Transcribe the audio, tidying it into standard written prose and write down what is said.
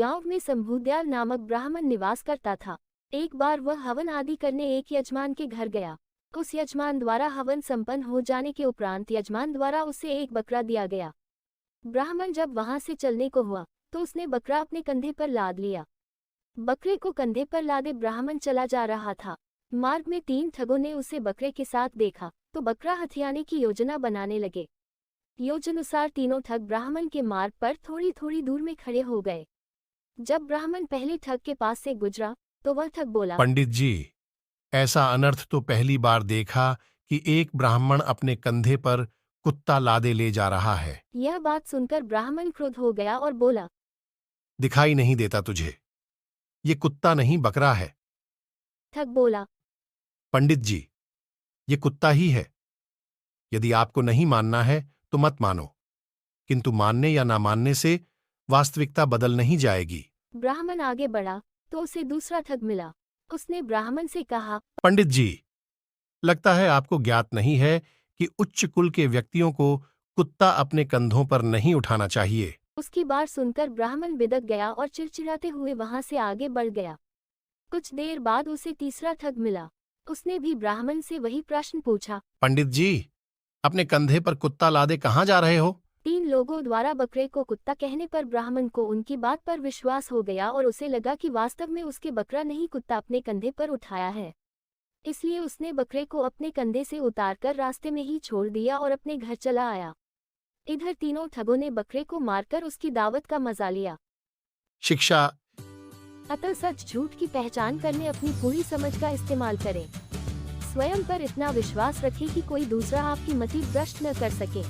गांव में शंभुदयाल नामक ब्राह्मण निवास करता था। एक बार वह हवन आदि करने एक यजमान के घर गया। उस यजमान द्वारा हवन संपन्न हो जाने के उपरांत यजमान द्वारा उसे एक बकरा दिया गया। ब्राह्मण जब वहां से चलने को हुआ तो उसने बकरा अपने कंधे पर लाद लिया। बकरे को कंधे पर लादे ब्राह्मण चला जा रहा था। मार्ग में 3 ठगों ने उसे बकरे के साथ देखा तो बकरा हथियाने की योजना बनाने लगे। योजनानुसार तीनों ठग ब्राह्मण के मार्ग पर थोड़ी थोड़ी दूर में खड़े हो गए। जब ब्राह्मण पहले ठग के पास से गुजरा तो वह ठग बोला, पंडित जी, ऐसा अनर्थ तो पहली बार देखा कि एक ब्राह्मण अपने कंधे पर कुत्ता लादे ले जा रहा है। यह बात सुनकर ब्राह्मण क्रोध हो गया और बोला, दिखाई नहीं देता तुझे? ये कुत्ता नहीं बकरा है। ठग बोला, पंडित जी, ये कुत्ता ही है। यदि आपको नहीं मानना है तो मत मानो, किंतु मानने या ना मानने से वास्तविकता बदल नहीं जाएगी। ब्राह्मण आगे बढ़ा तो उसे दूसरा ठग मिला। उसने ब्राह्मण से कहा, पंडित जी, लगता है आपको ज्ञात नहीं है कि उच्च कुल के व्यक्तियों को कुत्ता अपने कंधों पर नहीं उठाना चाहिए। उसकी बात सुनकर ब्राह्मण बिदक गया और चिड़चिड़ाते हुए वहां से आगे बढ़ गया। कुछ देर बाद उसे तीसरा ठग मिला। उसने भी ब्राह्मण से वही प्रश्न पूछा, पंडित जी, अपने कंधे पर कुत्ता लादे कहाँ जा रहे हो? 3 लोगों द्वारा बकरे को कुत्ता कहने पर ब्राह्मण को उनकी बात पर विश्वास हो गया और उसे लगा कि वास्तव में उसके बकरा नहीं कुत्ता अपने कंधे पर उठाया है। इसलिए उसने बकरे को अपने कंधे से उतारकर रास्ते में ही छोड़ दिया और अपने घर चला आया। इधर तीनों ठगों ने बकरे को मारकर उसकी दावत का मजा लिया। शिक्षा। अतः सच झूठ की पहचान करने अपनी पूरी समझ का इस्तेमाल करें। स्वयं पर इतना विश्वास रखें कि कोई दूसरा आपकी मति भ्रष्ट न कर सके।